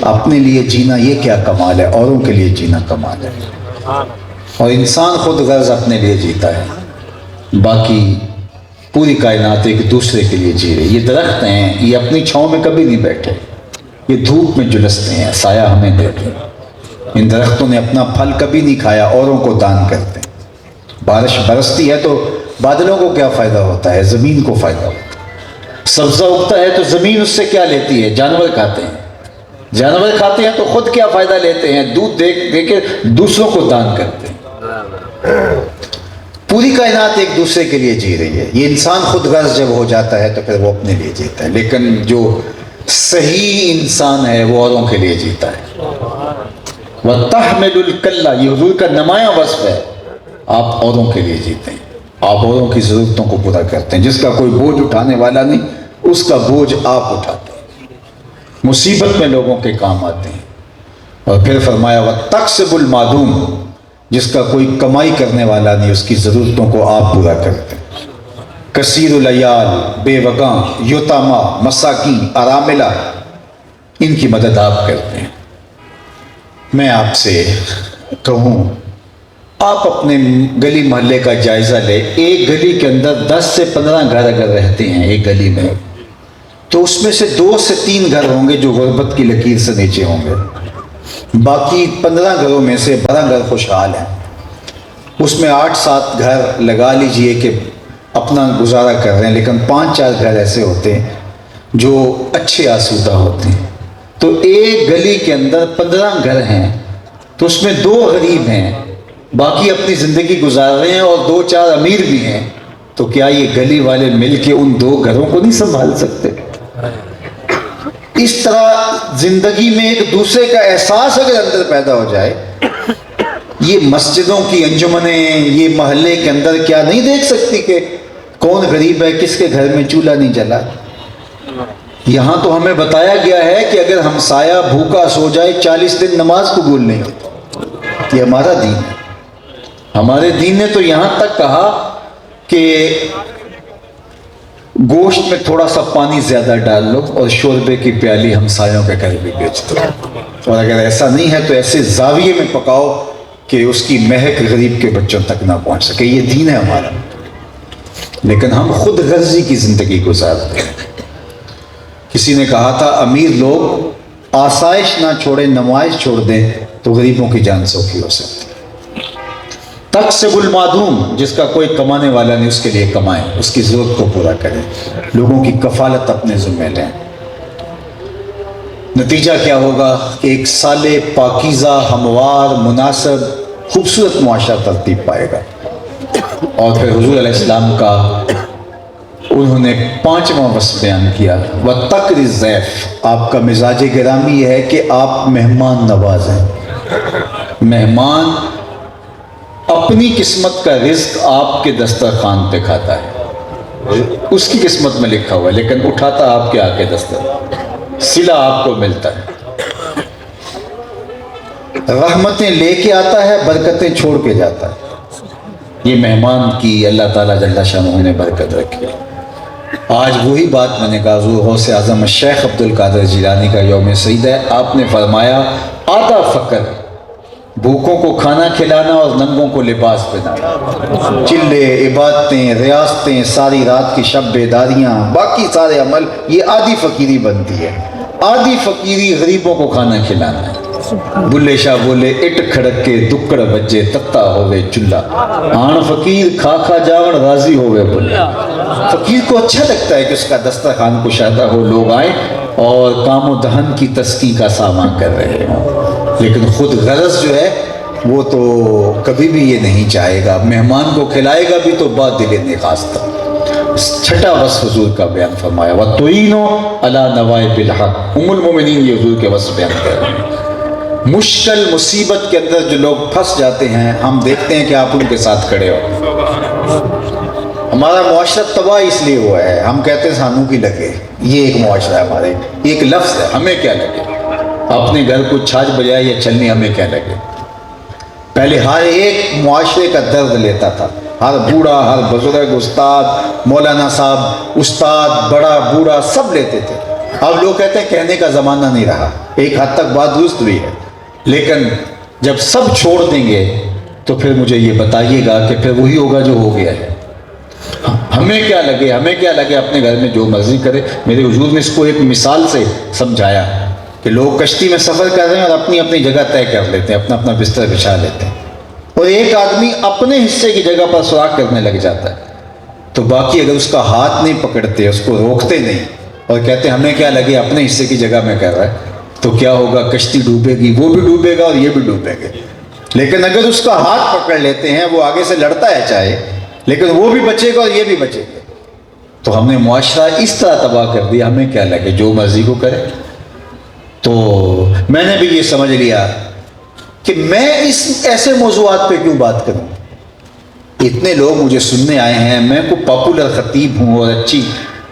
اپنے لیے جینا یہ کیا کمال ہے، اوروں کے لیے جینا کمال ہے. اور انسان خود غرض اپنے لیے جیتا ہے، باقی پوری کائنات ایک دوسرے کے لیے جی رہی. یہ درخت ہیں، یہ اپنی چھاؤں میں کبھی نہیں بیٹھے، یہ دھوپ میں جلستے ہیں، سایہ ہمیں دیتے ہیں. ان درختوں نے اپنا پھل کبھی نہیں کھایا، اوروں کو دان کرتے ہیں. بارش برستی ہے تو بادلوں کو کیا فائدہ ہوتا ہے؟ زمین کو فائدہ ہوتا ہے. سبزہ اگتا ہے تو زمین اس سے کیا لیتی ہے؟ جانور کھاتے ہیں. جانور کھاتے ہیں تو خود کیا فائدہ لیتے ہیں؟ دودھ دے کے دوسروں کو دان کرتے ہیں. پوری کائنات ایک دوسرے کے لیے جی رہی ہے. یہ انسان خود غرض جب ہو جاتا ہے تو پھر وہ اپنے لیے جیتا ہے، لیکن جو صحیح انسان ہے وہ اوروں کے لیے جیتا ہے. وَتَحْمِلُ الْكَلَّ، یہ حضور کا نمایاں وصف ہے. آپ اوروں کے لیے جیتے ہیں، آپ اوروں کی ضرورتوں کو پورا کرتے ہیں. جس کا کوئی بوجھ اٹھانے والا نہیں، اس کا بوجھ آپ اٹھاتے ہیں، مصیبت میں لوگوں کے کام آتے ہیں۔ اور پھر فرمایا وَتَقْسِبُ الْمَعْدُومُ، جس کا کوئی کمائی کرنے والا نہیں، اس کی ضرورتوں کو آپ پورا کرتے ہیں۔ کثیر الیال، بے وگاں، یتاما، مساکین، اراملہ، ان کی مدد آپ کرتے ہیں۔ میں آپ سے کہوں، آپ اپنے گلی محلے کا جائزہ لیں، ایک گلی کے اندر 10 سے 15 گھر اگر رہتے ہیں ایک گلی میں، تو اس میں سے 2 سے 3 گھر ہوں گے جو غربت کی لکیر سے نیچے ہوں گے، باقی 15 گھروں میں سے 12 گھر خوشحال ہیں۔ اس میں 8-7 گھر لگا لیجئے کہ اپنا گزارا کر رہے ہیں، لیکن 5-4 گھر ایسے ہوتے ہیں جو اچھے آسودہ ہوتے ہیں۔ تو ایک گلی کے اندر 15 گھر ہیں، تو اس میں 2 غریب ہیں، باقی اپنی زندگی گزار رہے ہیں، اور 2-4 امیر بھی ہیں، تو کیا یہ گلی والے مل کے ان 2 گھروں کو نہیں سنبھال سکتے؟ اس طرح زندگی میں ایک دوسرے کا احساس اگر اندر پیدا ہو جائے، یہ مسجدوں کی انجمنیں، یہ محلے کے اندر کیا نہیں دیکھ سکتی کہ کون غریب ہے، کس کے گھر میں چولہا نہیں جلا؟ یہاں تو ہمیں بتایا گیا ہے کہ اگر ہمسایہ بھوکا سو جائے 40 دن نماز قبول نہیں ہوتی۔ یہ ہمارا دین ہے۔ ہمارے دین نے تو یہاں تک کہا کہ گوشت میں تھوڑا سا پانی زیادہ ڈال لو اور شوربے کی پیالی ہمسایوں کے گھر بھی بیچ دو، اور اگر ایسا نہیں ہے تو ایسے زاویے میں پکاؤ کہ اس کی مہک غریب کے بچوں تک نہ پہنچ سکے۔ یہ دین ہے ہمارا، لیکن ہم خود غرضی کی زندگی گزارتے ہیں۔ کسی نے کہا تھا امیر لوگ آسائش نہ چھوڑیں، نمائش چھوڑ دیں تو غریبوں کی جان سوکھی ہو سکتی۔ تقسب المعدوم، جس کا کوئی کمانے والا نہیں، اس کے لیے کمائیں، اس کی ضرورت کو پورا کریں، لوگوں کی کفالت اپنے ذمہ لیں۔ نتیجہ کیا ہوگا کہ ایک صالح، پاکیزہ، ہموار، مناسب، خوبصورت معاشرہ ترتیب پائے گا۔ اور پھر حضور علیہ السلام کا انہوں نے 5واں وصف بیان کیا، وَتَقْرِ الضَّيْفَ، آپ کا مزاج گرامی یہ ہے کہ آپ مہمان نواز ہیں۔ مہمان اپنی قسمت کا رزق آپ کے دسترخوان پہ کھاتا ہے، اس کی قسمت میں لکھا ہوا ہے، لیکن اٹھاتا آپ کے آگے دسترخوان، صلہ آپ کو ملتا ہے، رحمتیں لے کے آتا ہے، برکتیں چھوڑ کے جاتا ہے۔ یہ مہمان کی اللہ تعالیٰ جل شانہ نے برکت رکھی۔ آج وہی بات میں نے کہا، حضور غوث اعظم شیخ عبد القادر جیلانی کا یوم سعید ہے، آپ نے فرمایا آدھا فقر بھوکوں کو کھانا کھلانا اور ننگوں کو لباس پہنانا، چلے، عبادتیں، ریاستیں، ساری رات کی شب بیداریاں، باقی سارے عمل، یہ آدھی فقیری بنتی ہے۔ آدھی فقیری غریبوں کو کھانا کھلانا ہے۔ بلے شاہ بولے اٹ کھڑک کے دکڑ بجے تتا ہوئے چلہ، آن فقیر کھا کھا جاون راضی ہوئے بلا۔ فقیر کو اچھا لگتا ہے کہ اس کا دسترخوان کشادہ ہو، لوگ آئیں اور کام و دہن کی تسکی کا سامان کر رہے ہیں، لیکن خود غرض جو ہے وہ تو کبھی بھی یہ نہیں چاہے گا، مہمان کو کھلائے گا بھی تو با دل نخواستہ۔ 6واں وصف حضور کا بیان فرمایا، وَتُعِينُوا عَلَى نَوَائِبِ الْحَقِّ، ام المومنین یہ حضور کے وصف بیان کر رہے ہیں۔ مشکل مصیبت کے اندر جو لوگ پھنس جاتے ہیں، ہم دیکھتے ہیں کہ آپ ان کے ساتھ کھڑے ہو۔ ہمارا معاشرہ تباہ اس لیے ہوا ہے، ہم کہتے ہیں سانوں کی لگے، یہ ایک معاشرہ ہے ہمارے، ایک لفظ ہے، ہمیں کیا لگے، اپنے گھر کو چھاج بجائے یا چلنی ہمیں کیا لگے۔ پہلے ہر ایک معاشرے کا درد لیتا تھا، ہر بوڑھا، ہر بزرگ، استاد، مولانا صاحب، استاد، بڑا بوڑھا، سب لیتے تھے۔ اب لوگ کہتے ہیں کہنے کا زمانہ نہیں رہا، ایک حد تک بات درست ہوئی ہے، لیکن جب سب چھوڑ دیں گے تو پھر مجھے یہ بتائیے گا کہ پھر وہی ہوگا جو ہو گیا ہے۔ ہمیں کیا لگے، ہمیں کیا لگے، اپنے گھر میں جو مرضی کرے۔ میرے حضور نے اس کو ایک مثال سے سمجھایا کہ لوگ کشتی میں سفر کر رہے ہیں اور اپنی اپنی جگہ طے کر لیتے ہیں، اپنا اپنا بستر بچھا لیتے ہیں، اور ایک آدمی اپنے حصے کی جگہ پر سراغ کرنے لگ جاتا ہے، تو باقی اگر اس کا ہاتھ نہیں پکڑتے، اس کو روکتے نہیں اور کہتے ہمیں کیا لگے، اپنے حصے کی جگہ میں کر رہا ہے، تو کیا ہوگا، کشتی ڈوبے گی، وہ بھی ڈوبے گا اور یہ بھی ڈوبے گے۔ لیکن اگر اس کا ہاتھ پکڑ لیتے ہیں، وہ آگے سے لڑتا ہے چاہے، لیکن وہ بھی بچے گا اور یہ بھی بچے گا۔ تو ہم نے معاشرہ اس طرح تباہ کر دیا، ہمیں کیا لگے، جو مرضی کو کرے۔ تو میں نے بھی یہ سمجھ لیا کہ میں اس ایسے موضوعات پہ کیوں بات کروں، اتنے لوگ مجھے سننے آئے ہیں، میں کوئی پاپولر خطیب ہوں اور اچھی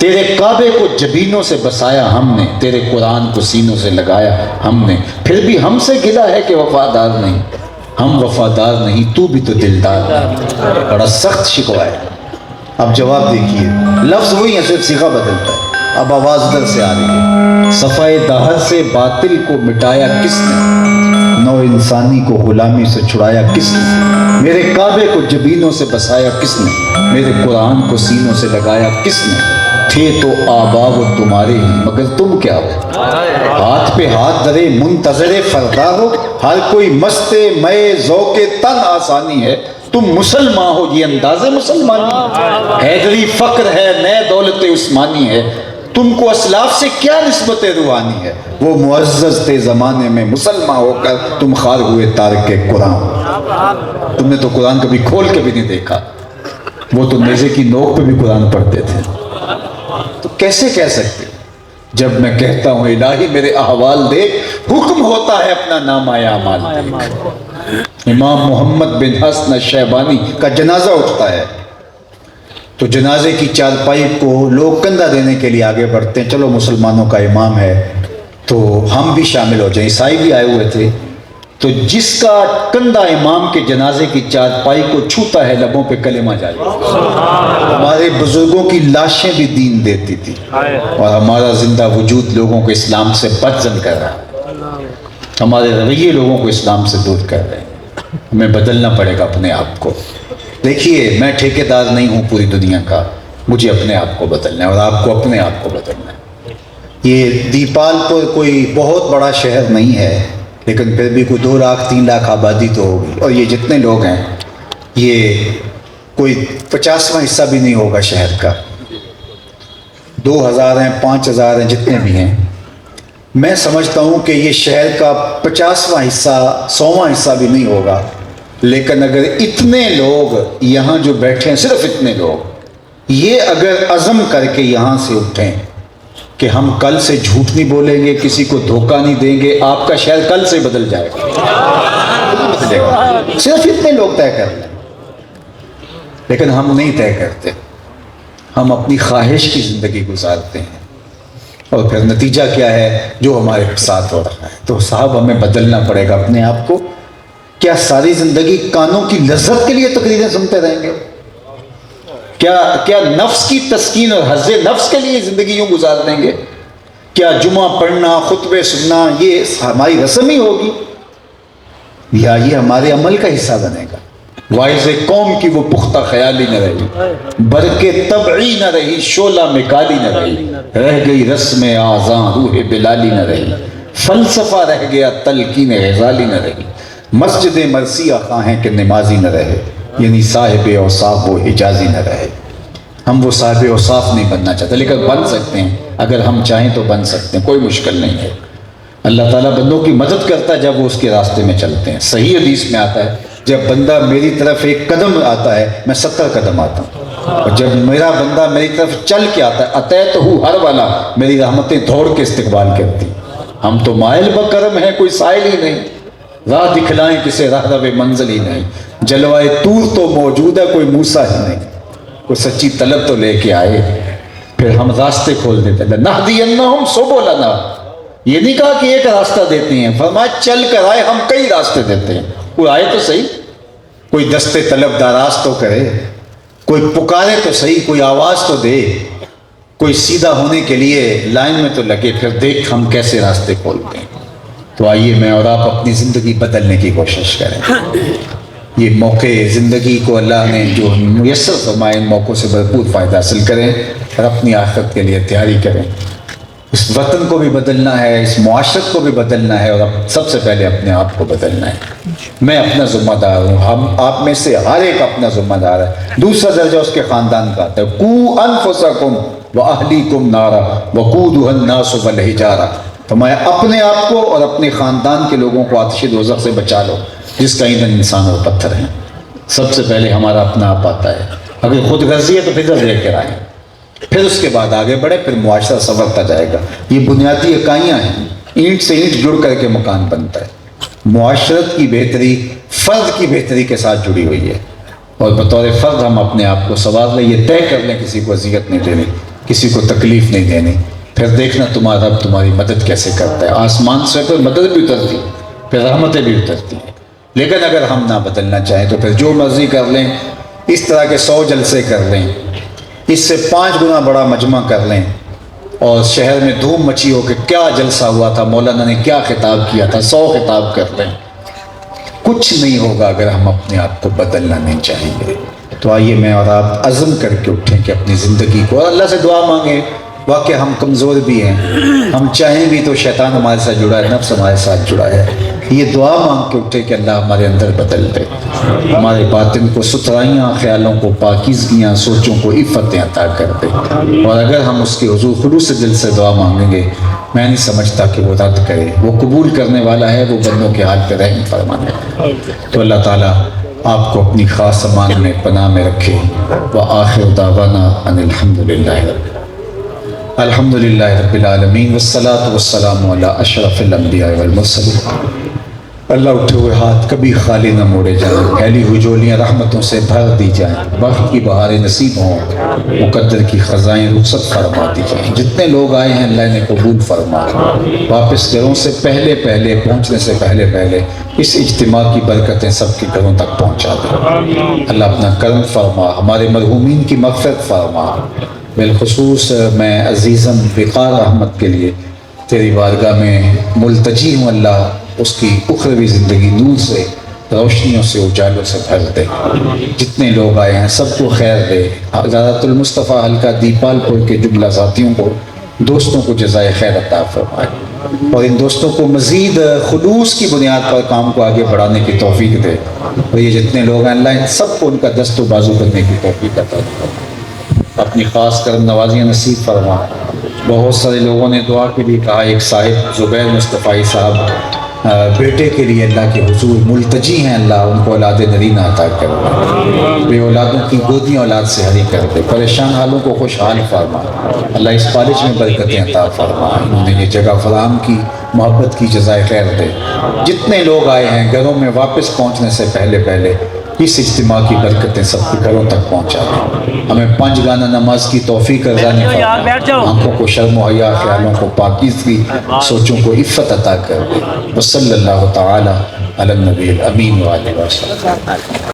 تیرے کعبے کو جبینوں سے بسایا ہم نے، تیرے قرآن کو سینوں سے لگایا ہم نے، پھر بھی ہم سے گلا ہے کہ وفادار نہیں، ہم وفادار نہیں تو بھی تو دلدار نہیں۔ بڑا سخت شکوہ ہے۔ اب جواب دیکھیے، لفظ وہی ہے، صرف صیغہ بدلتا ہے۔ اب آواز ادھر سے آ رہی ہے، صفائے دہر سے باطل کو مٹایا کس نے، نو انسانی کو غلامی سے چھڑایا کس نے، میرے کعبے کو جبینوں سے بسایا کس نے، میرے قرآن کو سینوں سے لگایا کس نے، تھے تو آبا وہ تمہارے ہی مگر تم کیا ہو، ہاتھ پہ ہاتھ درے منتظر فردا ہو، ہر کوئی مست مئے ذوق تن آسانی ہے، تم مسلمان ہو یہ انداز مسلمانی، حیدری فقر ہے نئے دولت عثمانی ہے، تم کو اسلاف سے کیا نسبت روحانی ہے، وہ معزز تھے زمانے میں مسلمان ہو کر تم خار ہوئے تارک قرآن، تم نے تو قرآن کبھی کھول کے بھی نہیں دیکھا، وہ تو نیزے کی نوک پہ بھی قرآن پڑھتے تھے، تو کیسے کہہ سکتے؟ جب میں کہتا ہوں الہی میرے احوال دیکھ، حکم ہوتا ہے اپنا نامہ اعمال دیکھ۔ امام محمد بن حسن شیبانی کا جنازہ اٹھتا ہے تو جنازے کی چارپائی کو لوگ کندھا دینے کے لیے آگے بڑھتے ہیں، چلو مسلمانوں کا امام ہے تو ہم بھی شامل ہو جائیں، عیسائی بھی آئے ہوئے تھے، تو جس کا کندھا امام کے جنازے کی چارپائی کو چھوتا ہے لبوں پہ کلمہ جاری۔ ہمارے بزرگوں کی لاشیں بھی دین دیتی تھی اور ہمارا زندہ وجود لوگوں کو اسلام سے بدزن کر رہا ہے، ہمارے رویے لوگوں کو اسلام سے دور کر رہے ہیں، ہمیں بدلنا پڑے گا اپنے آپ کو۔ دیکھیے میں ٹھیکیدار نہیں ہوں پوری دنیا کا، مجھے اپنے آپ کو بدلنا ہے اور آپ کو اپنے آپ کو بدلنا ہے۔ یہ دیپال پور کوئی بہت بڑا شہر نہیں ہے، لیکن پھر بھی کوئی 2 لاکھ 3 لاکھ آبادی تو ہوگی، اور یہ جتنے لوگ ہیں یہ کوئی 50واں حصہ بھی نہیں ہوگا شہر کا، 2000 ہیں 5000 ہیں جتنے بھی ہیں، میں سمجھتا ہوں کہ یہ شہر کا 50واں حصہ 100واں حصہ بھی نہیں ہوگا، لیکن اگر اتنے لوگ یہاں جو بیٹھے ہیں، صرف اتنے لوگ یہ اگر عزم کر کے یہاں سے اٹھیں کہ ہم کل سے جھوٹ نہیں بولیں گے، کسی کو دھوکہ نہیں دیں گے، آپ کا شہر کل سے بدل جائے گا، بدلے گا، صرف اتنے لوگ طے کر لیں۔ لیکن ہم نہیں طے کرتے، ہم اپنی خواہش کی زندگی گزارتے ہیں، اور پھر نتیجہ کیا ہے جو ہمارے ساتھ ہو رہا ہے۔ تو صاحب ہمیں بدلنا پڑے گا اپنے آپ کو۔ کیا ساری زندگی کانوں کی لذت کے لیے تقریریں سنتے رہیں گے؟ کیا نفس کی تسکین اور حظ نفس کے لیے زندگی یوں گزار دیں گے؟ کیا جمعہ پڑھنا، خطبے سننا یہ ہماری رسم ہی ہوگی، یا یہ ہمارے عمل کا حصہ بنے گا؟ وائز قوم کی وہ پختہ خیالی نہ رہی، برکے طبعی نہ رہی، شعلہ مکالی نہ رہی، رہ گئی رسم آذاں روح بلالی نہ رہی، فلسفہ رہ گیا تلقین غزالی نہ رہی، مسجد مرثیہ خواہیں کہ نمازی نہ رہے، یعنی صاحب اوصاف و حجازی نہ رہے۔ ہم وہ صاحب اوصاف نہیں بننا چاہتے، لیکن بن سکتے ہیں، اگر ہم چاہیں تو بن سکتے ہیں، کوئی مشکل نہیں ہے۔ اللہ تعالیٰ بندوں کی مدد کرتا ہے جب وہ اس کے راستے میں چلتے ہیں۔ صحیح حدیث میں آتا ہے جب بندہ میری طرف 1 قدم آتا ہے میں 70 قدم آتا ہوں، اور جب میرا بندہ میری طرف چل کے آتا ہے اتیت ہو ہر والا، میری رحمتیں دوڑ کے استقبال کرتی۔ ہم تو مائل بکرم ہیں، کوئی سائل ہی نہیں، راہ دکھلائیں کسے راہ رب منزل ہی نہیں، جلوائے طور تو موجود ہے کوئی موسیٰ ہی نہیں، کوئی سچی طلب تو لے کے آئے، پھر ہم راستے کھول دیتے ہیں۔ نہدینہم سبلنا، یہ نہیں کہا کہ ایک راستہ دیتے ہیں، فرمایا چل کر آئے، ہم کئی راستے دیتے ہیں، کوئی آئے تو صحیح، کوئی دستے طلب دراز تو کرے، کوئی پکارے تو صحیح، کوئی آواز تو دے، کوئی سیدھا ہونے کے لیے لائن میں تو لگے، پھر دیکھ ہم کیسے راستے کھولتے ہیں۔ تو آئیے میں اور آپ اپنی زندگی بدلنے کی کوشش کریں۔ یہ موقع زندگی کو اللہ نے جو میسر فرمائے، ان موقعوں سے بھرپور فائدہ حاصل کریں اور اپنی آخرت کے لیے تیاری کریں۔ اس وطن کو بھی بدلنا ہے، اس معاشرت کو بھی بدلنا ہے، اور سب سے پہلے اپنے آپ کو بدلنا ہے۔ میں اپنا ذمہ دار ہوں، ہم آپ میں سے ہر ایک اپنا ذمہ دار ہے۔ دوسرا درجہ اس کے خاندان کا آتا ہے، قوا انفسکم واہلیکم نارا وقودھا الناس والحجارہ، فرمایا اپنے آپ کو اور اپنے خاندان کے لوگوں کو آتش دوزخ سے بچا لو جس کا ایندھن انسان اور پتھر ہیں۔ سب سے پہلے ہمارا اپنا آپ آتا ہے، اگر خود غرضی ہے تو فکر لے کر آئیں، پھر اس کے بعد آگے بڑھے، پھر معاشرہ سنورتا جائے گا۔ یہ بنیادی اکائیاں ہیں، اینٹ سے اینٹ جڑ کر کے مکان بنتا ہے۔ معاشرت کی بہتری فرد کی بہتری کے ساتھ جڑی ہوئی ہے، اور بطور فرد ہم اپنے آپ کو سنوار لیں، یہ طے کر لیں کسی کو اذیت نہیں دینی کسی کو تکلیف نہیں دینی، پھر دیکھنا تمہارا رب تمہاری مدد کیسے کرتا ہے۔ آسمان سے پھر مدد بھی اترتی، پھر رحمتیں بھی اترتی ہیں۔ لیکن اگر ہم نہ بدلنا چاہیں تو پھر جو مرضی کر لیں، اس طرح کے 100 جلسے کر لیں، اس سے 5 گنا بڑا مجمع کر لیں، اور شہر میں دھوم مچی ہو کہ کیا جلسہ ہوا تھا، مولانا نے کیا خطاب کیا تھا، 100 خطاب کر لیں، کچھ نہیں ہوگا اگر ہم اپنے آپ کو بدلنا نہیں چاہیں گے۔ تو آئیے میں اور آپ عزم کر کے اٹھیں کہ اپنی زندگی کو، اور اللہ سے دعا مانگیں۔ واقعہ ہم کمزور بھی ہیں، ہم چاہیں بھی تو شیطان ہمارے ساتھ جڑا ہے، نفس ہمارے ساتھ جڑا ہے۔ یہ دعا مانگ کے اٹھے کہ اللہ ہمارے اندر بدل دے، ہمارے باطن کو ستھرائیاں، خیالوں کو پاکیزگیاں، سوچوں کو عفتیں عطا کر دے۔ اور اگر ہم اس کے حضور خلوص دل سے دعا مانگیں گے، میں نہیں سمجھتا کہ وہ رد کرے، وہ قبول کرنے والا ہے، وہ بندوں کے حال پہ رحم فرمانے ہے۔ تو اللہ تعالیٰ آپ کو اپنی خاص امان میں پناہ میں رکھے۔ وآخر دعوانا ان الحمدللہ رب العالمین والصلاة والسلام علی اشرف الانبیاء والمرسلین۔ اللہ اٹھے ہوئے ہاتھ کبھی خالی نہ موڑے جائیں، پھیلی ہوئی جولیاں رحمتوں سے بھر دی جائیں، وقت کی بہاریں نصیب ہوں، مقدر کی خزائیں رخصت فرما دی جائیں۔ جتنے لوگ آئے ہیں اللہ نے قبول فرما، واپس گھروں سے پہلے پہنچنے سے پہلے اس اجتماع کی برکتیں سب کے گھروں تک پہنچا دیں۔ اللہ اپنا کرم فرما، ہمارے مرحومین کی مغفرت فرما۔ بالخصوص میں عزیزم وقار احمد کے لیے تیری بارگاہ میں ملتجی ہوں، اللہ اس کی اخروی زندگی نور سے، روشنیوں سے، اجالوں سے بھر دے۔ جتنے لوگ آئے ہیں سب کو خیر دے۔ حضرت المصطفیٰ حلقہ دیپال پور کے جملہ ذاتیوں کو، دوستوں کو جزائے خیر عطا فرمائے، اور ان دوستوں کو مزید خلوص کی بنیاد پر کام کو آگے بڑھانے کی توفیق دے۔ اور یہ جتنے لوگ ہیں اللہ ان سب کو ان کا دست و بازو کرنے کی توفیق عطا فرمائے، اپنی خاص کرم نوازیاں نصیب فرما۔ بہت سارے لوگوں نے دعا کے لیے کہا، ایک صاحب زبیر مصطفی صاحب بیٹے کے لیے اللہ کے حضور ملتجی ہیں، اللہ ان کو اولاد نرینہ عطا کر دے، بے اولادوں کی گودیاں اولاد سے ہری کر دے، پریشان حالوں کو خوشحال فرما۔ اللہ اس کالج میں برکتیں عطا فرما، انہوں نے یہ جگہ فراہم کی، محبت کی جزائے خیر دے۔ جتنے لوگ آئے ہیں گھروں میں واپس پہنچنے سے پہلے اس اجتماع کی برکتیں سب کے گھروں تک پہنچا دیں۔ ہمیں 5 گانا نماز کی توفیق عطا فرما، آنکھوں کو شرم و حیا، خیالوں کو پاکیزگی، سوچوں کو عفت عطا کر دے۔ وصلی اللہ تعالی علی النبی الامین وآلہ وسلم۔